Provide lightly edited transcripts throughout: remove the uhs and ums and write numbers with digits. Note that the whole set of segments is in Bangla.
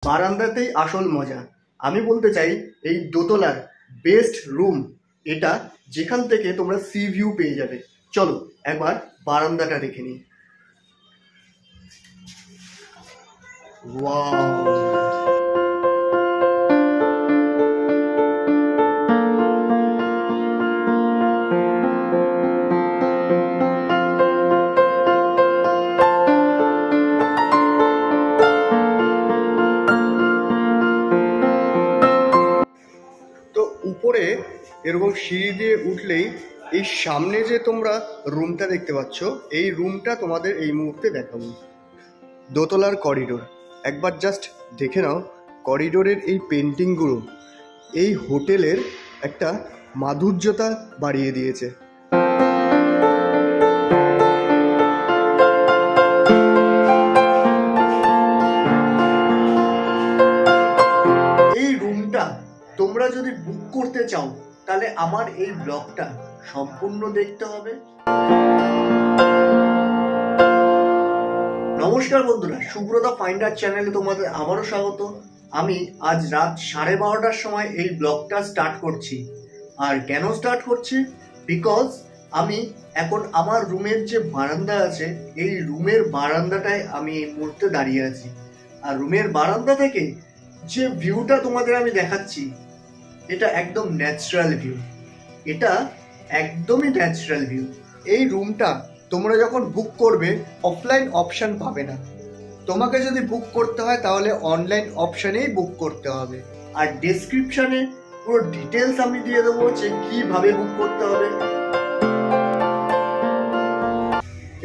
বারান্দাতেই আসল মজা। আমি বলতে চাই এই দোতলার বেস্ট রুম এটা, যেখান থেকে তোমরা সি ভিউ পেয়ে যাবে। চলো একবার বারান্দাটা দেখে নিই। ওয়াও, তো উপরে এরকম সিঁড়ি দিয়ে উঠলেই এই সামনে যে তোমরা রুমটা দেখতে পাচ্ছ, এই রুমটা তোমাদের এই মুহূর্তে দেখাবো। দোতলার করিডোর একবার জাস্ট দেখে নাও। করিডোরের এই পেন্টিংগুলো এই হোটেলের একটা মাধুর্যতা বাড়িয়ে দিয়েছে। এই রুমটা তোমরা যদি বুক করতে চাও তাহলে আমার এই ব্লগটা সম্পূর্ণ দেখতে হবে। নমস্কার বন্ধুরা, সুব্রতা ফাইন্ডার চ্যানেলে তোমাদের আবারও স্বাগত। আমি আজ রাত 12:30টার সময় এই ব্লগটা স্টার্ট করছি। আর কেন স্টার্ট করছি? বিকজ আমি এখন আমার রুমের যে বারান্দা আছে, এই রুমের বারান্দাটায় আমি এই মুহূর্তে দাঁড়িয়ে আছি। আর রুমের বারান্দা থেকে যে ভিউটা তোমাদের আমি দেখাচ্ছি, এটা একদম ন্যাচারাল ভিউ। এটা একদমই ন্যাচারাল ভিউ। এই রুমটা তোমরা যখন বুক করবে অফলাইন অপশন পাবে না। তোমাকে যদি বুক করতে হয় তাহলে অনলাইন অপশনেই বুক করতে হবে। আর ডেসক্রিপশনে পুরো ডিটেলস আমি দিয়ে দেবো যে কিভাবে বুক করতে হবে।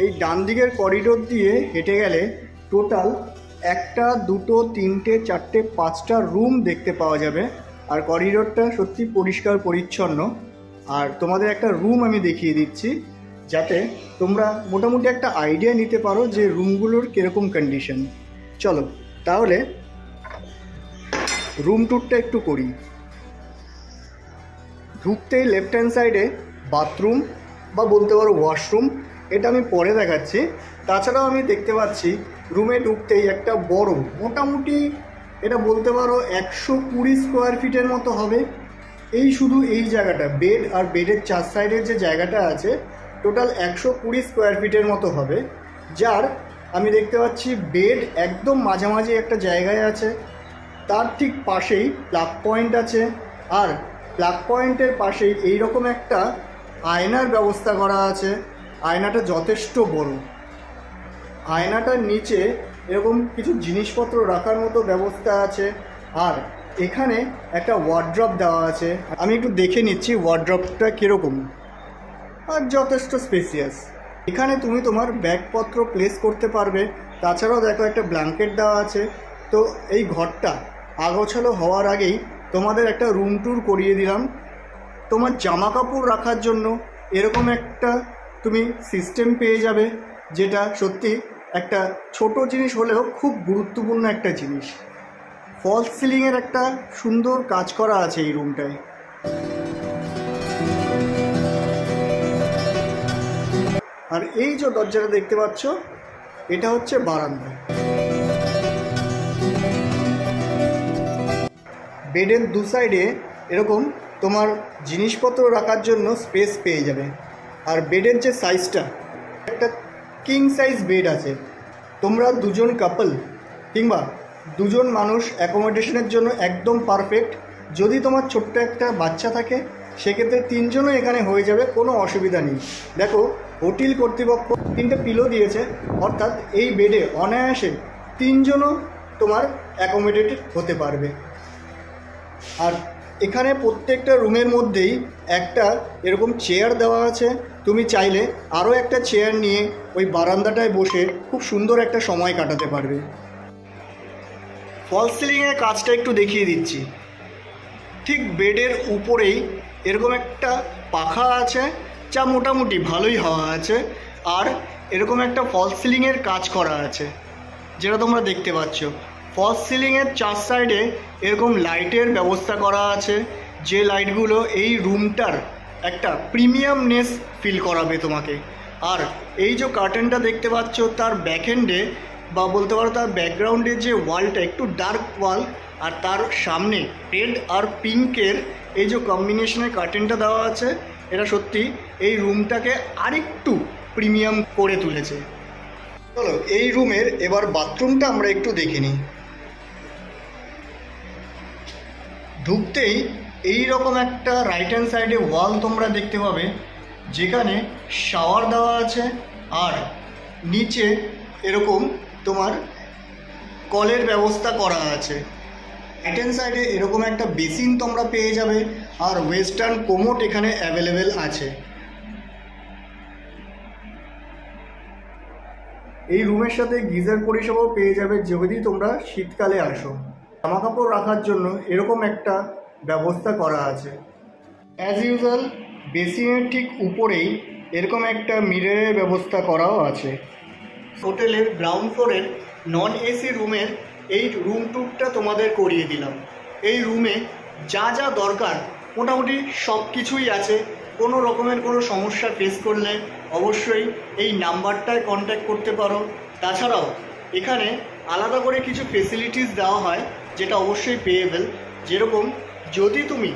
এই ডান দিকের করিডোর দিয়ে হেঁটে গেলে টোটাল 1টা 2টো 3টে 4টে 5টা রুম দেখতে পাওয়া যাবে। আর করিডোরটা সত্যি পরিষ্কার পরিচ্ছন্ন। আর তোমাদের একটা রুম আমি দেখিয়ে দিচ্ছি, যাতে তোমরা মোটামুটি একটা আইডিয়া নিতে পারো যে রুমগুলোর কীরকম কন্ডিশন। চলো তাহলে রুম ট্যুরটা একটু করি। ঢুকতেই লেফট হ্যান্ড সাইডে বাথরুম বা বলতে পারো ওয়াশরুম, এটা আমি পরে দেখাচ্ছি। তাছাড়াও আমি দেখতে পাচ্ছি রুমে ঢুকতেই একটা বড়, মোটামুটি এটা বলতে পারো 120 স্কোয়ার ফিটের মতো হবে। এই শুধু এই জায়গাটা, বেড আর বেডের 4 সাইডের যে জায়গাটা আছে, টোটাল 120 স্কোয়ার ফিটের মতো হবে। যার আমি দেখতে পাচ্ছি বেড একদম মাঝামাঝি একটা জায়গায় আছে। তার ঠিক পাশেই প্লাগ পয়েন্ট আছে। আর প্লাগ পয়েন্টের পাশেই এইরকম একটা আয়নার ব্যবস্থা করা আছে। আয়নাটা যথেষ্ট বড়। আয়নাটার নিচে এরকম কিছু জিনিসপত্র রাখার মতো ব্যবস্থা আছে। আর এখানে একটা ওয়ার্ড্রপ দেওয়া আছে। আমি একটু দেখে নিচ্ছি ওয়ার্ড্রপটা কীরকম। আর যথেষ্ট স্পেসিয়াস। এখানে তুমি তোমার ব্যাগপত্র প্লেস করতে পারবে। তাছাড়াও দেখো একটা ব্ল্যাঙ্কেট দেওয়া আছে। তো এই ঘরটা আগোছালো হওয়ার আগেই তোমাদের একটা রুম ট্যুর করিয়ে দিলাম। তোমার জামা কাপড় রাখার জন্য এরকম একটা তুমি সিস্টেম পেয়ে যাবে, যেটা সত্যি একটা ছোট জিনিস হলেও খুব গুরুত্বপূর্ণ একটা জিনিস। ফলস সিলিংয়ের একটা সুন্দর কাজ করা আছে এই রুমটায়। আর এই যে দরজাটা দেখতে পাচ্ছ, এটা হচ্ছে বারান্দা। বেডের দু সাইডে এরকম তোমার জিনিসপত্র রাখার জন্য স্পেস পেয়ে যাবে। আর বেডের যে সাইজটা, একটা কিং সাইজ বেড আছে। তোমরা দুজন কাপল কিংবা দুজন মানুষ অ্যাকোমোডেশনের জন্য একদম পারফেক্ট। যদি তোমার ছোট্ট একটা বাচ্চা থাকে সেক্ষেত্রে 3 জনও এখানে হয়ে যাবে, কোনো অসুবিধা নেই। দেখো হোটেল কর্তৃপক্ষ 3টে পিলো দিয়েছে, অর্থাৎ এই বেডে অনায়াসে 3 জনও তোমার অ্যাকোমোডেটেড হতে পারবে। আর এখানে প্রত্যেকটা রুমের মধ্যেই একটা এরকম চেয়ার দেওয়া আছে। তুমি চাইলে আরও একটা চেয়ার নিয়ে ওই বারান্দাটায় বসে খুব সুন্দর একটা সময় কাটাতে পারবে। ফলস সিলিংয়ের কাজটা একটু দেখিয়ে দিচ্ছি। ঠিক বেডের উপরেই এরকম একটা পাখা আছে, যা মোটামুটি ভালোই হাওয়া আছে। আর এরকম একটা ফলস সিলিংয়ের কাজ করা আছে, যেটা তোমরা দেখতে পাচ্ছ। ফলস সিলিংয়ের 4 সাইডে এরকম লাইটের ব্যবস্থা করা আছে, যে লাইটগুলো এই রুমটার একটা প্রিমিয়ামনেস ফিল করাবে তোমাকে। আর এই যে কার্টেনটা দেখতে পাচ্ছ, তার ব্যাকএন্ডে বা বলতে পারো তার ব্যাকগ্রাউন্ডের যে ওয়ালটা একটু ডার্ক ওয়াল, আর তার সামনে রেড আর পিঙ্কের এই যে কম্বিনেশনের কার্টেনটা দেওয়া আছে, এটা সত্যি এই রুমটাকে আরেকটু প্রিমিয়াম করে তুলেছে। চলো এই রুমের এবার বাথরুমটা আমরা একটু দেখে নিই। ঢুকতেই এই রকম একটা রাইট হ্যান্ড সাইডে ওয়াল তোমরা দেখতে পাবে, যেখানে শাওয়ার দেওয়া আছে আর নিচে এরকম তোমার কলের ব্যবস্থা করা আছে। রাইট হ্যান্ড সাইডে এরকম একটা বেসিন তোমরা পেয়ে যাবে, আর ওয়েস্টার্ন কোমোট এখানে অ্যাভেলেবেল আছে। এই রুমের সাথে গিজার পরিষেবাও পেয়ে যাবে যদি তোমরা শীতকালে আসো। জামা কাপড় রাখার জন্য এরকম একটা ব্যবস্থা করা আছে। অ্যাজ ইউজুয়াল বেসিনের ঠিক উপরেই এরকম একটা মিররের ব্যবস্থা করাও আছে। হোটেলের গ্রাউন্ড ফ্লোরের নন এসি রুমের এই রুম ট্যুরটা তোমাদের করিয়ে দিলাম। এই রুমে যা যা দরকার মোটামুটি সব কিছুই আছে। কোনো রকমের কোনো সমস্যা ফেস করলে অবশ্যই এই নাম্বারটায় কন্ট্যাক্ট করতে পারো। তাছাড়াও এখানে আলাদা করে কিছু ফেসিলিটিস দেওয়া হয় যেটা অবশ্যই পেয়েবেল। যেরকম যদি তুমি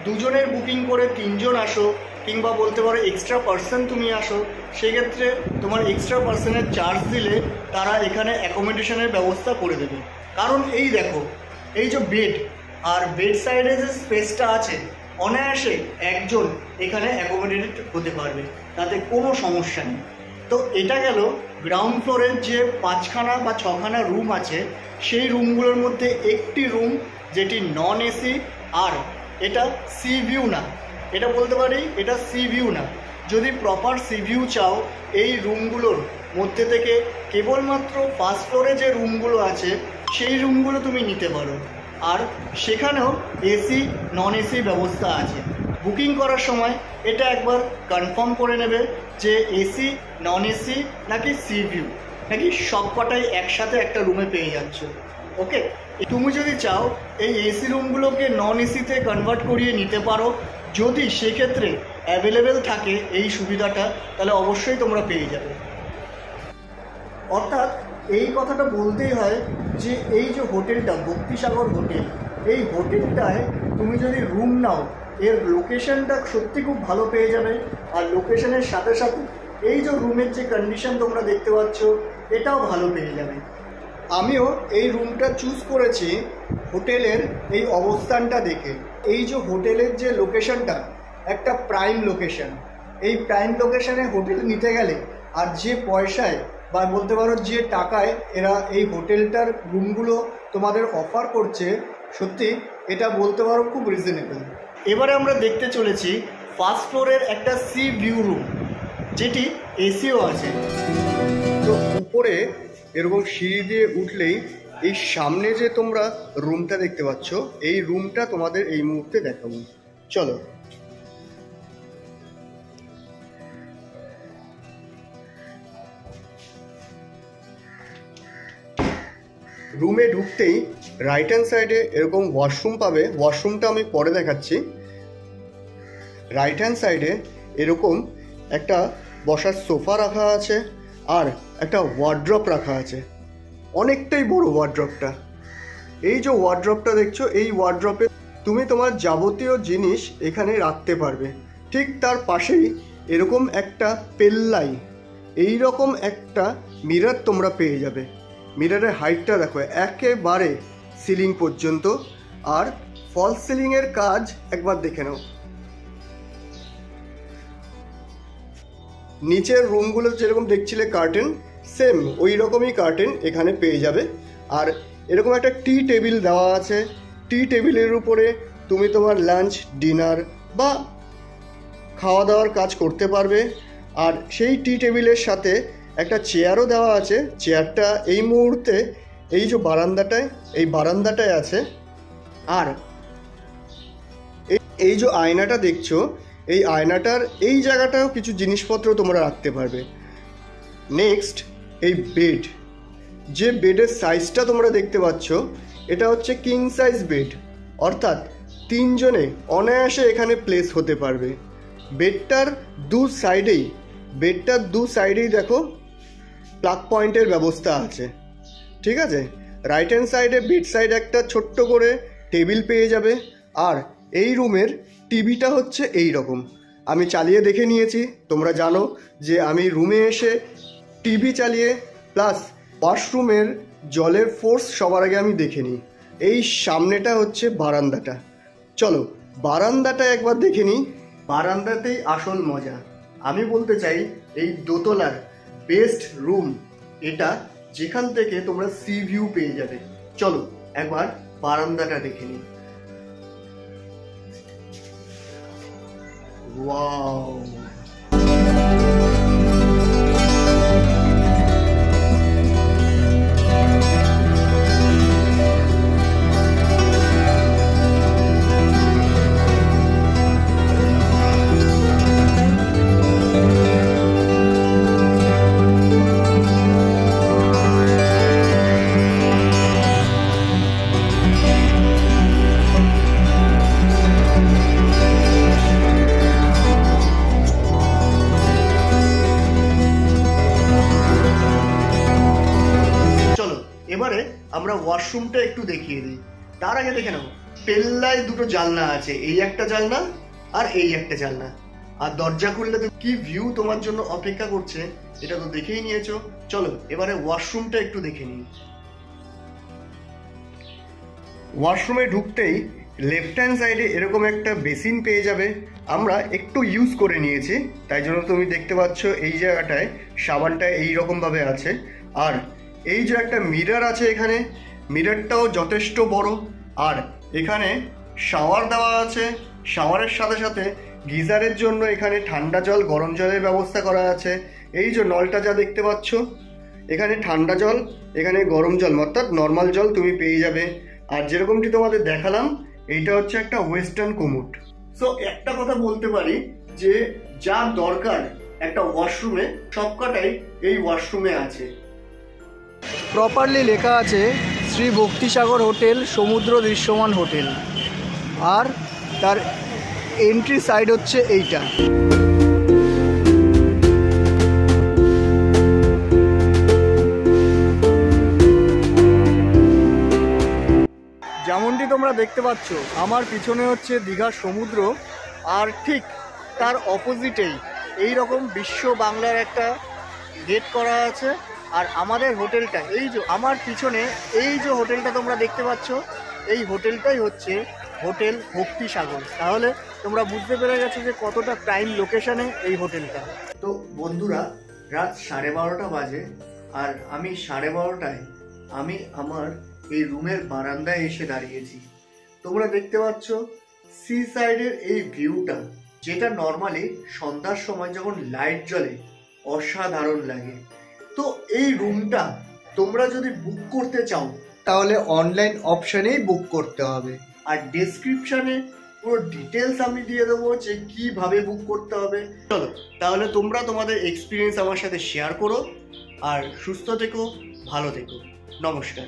দুজনের বুকিং করে 3 জন আসো, কিংবা বলতে পারো এক্সট্রা পার্সন তুমি আসো, সেক্ষেত্রে তোমার এক্সট্রা পার্সনের চার্জ দিলে তারা এখানে অ্যাকোমোডেশনের ব্যবস্থা করে দেবে। কারণ এই দেখো, এই যে বেড আর বেড সাইডে যে স্পেসটা আছে, অনায়াসে একজন এখানে অ্যাকোমোডেটেড হতে পারবে, তাতে কোনো সমস্যা নেই। তো এটা গেল গ্রাউন্ড ফ্লোরের যে 5খানা বা 6খানা রুম আছে, সেই রুমগুলোর মধ্যে একটি রুম যেটি নন এসি, আর এটা সি ভিউ না, এটা বলতে পারি এটা সি ভিউ না। যদি প্রপার সি ভিউ চাও, এই রুমগুলোর মধ্যে থেকে কেবলমাত্র ফার্স্ট ফ্লোরে যে রুমগুলো আছে সেই রুমগুলো তুমি নিতে পারো, আর সেখানেও এসি নন এসি ব্যবস্থা আছে। বুকিং করার সময় এটা একবার কনফার্ম করে নেবে যে এসি নন এসি নাকি সি ভিউ, নাকি সব কটাই একসাথে একটা রুমে পেয়ে যাচ্ছ। ওকে, তুমি যদি চাও এই এসি রুমগুলোকে নন এসিতে কনভার্ট করিয়ে নিতে পারো। যদি সেক্ষেত্রে অ্যাভেলেবেল থাকে এই সুবিধাটা, তাহলে অবশ্যই তোমরা পেয়ে যাবে। অর্থাৎ এই কথাটা বলতেই হয় যে এই যে হোটেলটা ভক্তিসাগর হোটেল, এই হোটেলটায় তুমি যদি রুম নাও, এর লোকেশনটা সত্যি খুব ভালো পেয়ে যাবে। আর লোকেশনের সাথে সাথে এই যে রুমের যে কন্ডিশন তোমরা দেখতে পাচ্ছ, এটাও ভালো পেয়ে যাবে। আমিও এই রুমটা চুজ করেছি হোটেলের এই অবস্থানটা দেখে। এই যে হোটেলের যে লোকেশনটা, একটা প্রাইম লোকেশন। এই প্রাইম লোকেশনে হোটেল নিতে গেলে আর যে পয়সায় বা বলতে পারো যে টাকায় এরা এই হোটেলটার রুমগুলো তোমাদের অফার করছে, সত্যি এটা বলতে পারো খুব রিজনেবল। এবারে আমরা দেখতে চলেছি ফার্স্ট ফ্লোরের একটা সি ভিউ রুম, যেটি এসিও আছে। তো উপরে এরকম সিঁড়ি দিয়ে উঠলেই এই সামনে যে তোমরা রুমটা দেখতে পাচ্ছ, এই রুমটা তোমাদের এই মুহূর্তে দেখাবো। চলো। রুমে ঢুকতেই রাইট হ্যান্ড সাইডে এরকম ওয়াশরুম পাবে। ওয়াশরুমটা আমি পরে দেখাচ্ছি। রাইট হ্যান্ড সাইডে এরকম একটা বসার সোফা রাখা আছে, আর একটা ওয়ার্ড্রপ রাখা আছে। অনেকটাই বড় ওয়ার্ড্রপটা। এই যে ওয়ার্ড্রপটা দেখছো, এই ওয়ার্ড্রপে তুমি তোমার যাবতীয় জিনিস এখানে রাখতে পারবে। ঠিক তার পাশেই এরকম একটা পেল্লাই, এই রকম একটা মিরর তোমরা পেয়ে যাবে। মিররের হাইটটা দেখো একেবারে সিলিং পর্যন্ত, আর ফলস সিলিংয়ের কাজ একবার দেখে নাও। নিচের রুমগুলো যেরকম দেখছিলে কার্টেন, সেম ওই রকমই কার্টেন এখানে পেয়ে যাবে। আর এরকম একটা টি টেবিল দেওয়া আছে। টি টেবিলের উপরে তুমি তোমার লাঞ্চ, ডিনার বা খাওয়া দাওয়ার কাজ করতে পারবে। আর সেই টি টেবিলের সাথে একটা চেয়ারও দেওয়া আছে। চেয়ারটা এই মুহূর্তে এই যে বারান্দাটায় আছে। আর এই যে আয়নাটা দেখছো, এই আয়নাটার এই জায়গাটাও কিছু জিনিসপত্র তোমরা রাখতে পারবে। নেক্সট, এই বেড, যে বেডের সাইজটা তোমরা দেখতে পাচ্ছ, এটা হচ্ছে কিং সাইজ বেড, অর্থাৎ 3 জনে অনায়াসে এখানে প্লেস হতে পারবে। বেডটার দু সাইডেই দেখো প্লাগ পয়েন্টের ব্যবস্থা আছে। ঠিক আছে। রাইট হ্যান্ড সাইডে বেড সাইড একটা ছোট্ট করে টেবিল পেয়ে যাবে। আর এই রুমের টিভিটা হচ্ছে এই রকম, আমি চালিয়ে দেখে নিয়েছি। তোমরা জানো যে আমি রুমে এসে টিভি চালিয়ে প্লাস ওয়াশরুমের জলের ফোর্স সবার আগে আমি দেখে নিই। এই সামনেটা হচ্ছে বারান্দাটা, চলো বারান্দাটা একবার দেখে নিই। বারান্দাতেই আসল মজা। আমি বলতে চাই এই দোতলার বেস্ট রুম এটা, যেখান থেকে তোমরা সি ভিউ পেয়ে যাবে। চলো একবার বারান্দাটা দেখে নিই। ওয়াও, এবারে আমরা ওয়াশরুমটা একটু দেখিয়ে দিই। তার আগে দেখে নাও, পেল্লায় দুটো জানলা আছে, এই একটা জানলা আর এই একটা জানলা। আর দরজা খুললে তো কি ভিউ তোমার জন্য অপেক্ষা করছে, এটা তো দেখেই নিয়েছো। চলো এবারে ওয়াশরুমটা একটু দেখে নিই। ওয়াশরুমে ঢুকতেই লেফট হ্যান্ড সাইডে এরকম একটা বেসিন পেয়ে যাবে। আমরা একটু ইউজ করে নিয়েছি, তাই জন্য তুমি দেখতে পাচ্ছ এই জায়গাটায় সাবানটা এইরকমভাবে আছে। আর এই যে একটা মিরর আছে এখানে, মিররটাও যথেষ্ট বড়। আর এখানে শাওয়ার দেওয়া আছে, শাওয়ারের সাথে সাথে গিজারের জন্য এখানে ঠান্ডা জল গরম জলের ব্যবস্থা করা আছে। এই যে নলটা যা দেখতে পাচ্ছ, এখানে ঠান্ডা জল, এখানে গরম জল, অর্থাৎ নর্মাল জল তুমি পেয়ে যাবে। আর যেরকমটি তোমাদের দেখালাম, এইটা হচ্ছে একটা ওয়েস্টার্ন কোমোড। সো একটা কথা বলতে পারি যে যা দরকার একটা ওয়াশরুমে সবকটাই এই ওয়াশরুমে আছে। প্রপারলি লেখা আছে শ্রী ভক্তিসাগর হোটেল, সমুদ্র দৃশ্যমান হোটেল। আর তার এন্ট্রি সাইড হচ্ছে এইটা। যেমনটি তোমরা দেখতে পাচ্ছ, আমার পিছনে হচ্ছে দীঘার সমুদ্র, আর ঠিক তার অপোজিটেই এই রকম বিশ্ব বাংলার একটা গেট করা আছে। আর আমাদের হোটেলটা, এই যে আমার পিছনে এই যে হোটেলটা তোমরা দেখতে পাচ্ছ, এই হোটেলটাই হচ্ছে হোটেল ভক্তিসাগর। তাহলে তোমরা বুঝতে পেরে গেছো যে কতটা প্রাইম লোকেশনে এই হোটেলটা। তো বন্ধুরা, রাত 12:30 বাজে, আর আমি 12:30টায় আমি আমার এই রুমের বারান্দায় এসে দাঁড়িয়েছি। তোমরা দেখতে পাচ্ছ সি সাইডের এই ভিউটা, যেটা নর্মালি সন্ধ্যার সময় যখন লাইট জ্বলে অসাধারণ লাগে। তো এই রুমটা তোমরা যদি বুক করতে চাও তাহলে অনলাইন অপশানেই বুক করতে হবে। আর ডেসক্রিপশানে পুরো ডিটেলস আমি দিয়ে দেবো যে কিভাবে বুক করতে হবে। চলো তাহলে তোমরা তোমাদের এক্সপিরিয়েন্স আমার সাথে শেয়ার করো। আর সুস্থ থেকো, ভালো থেকো, নমস্কার।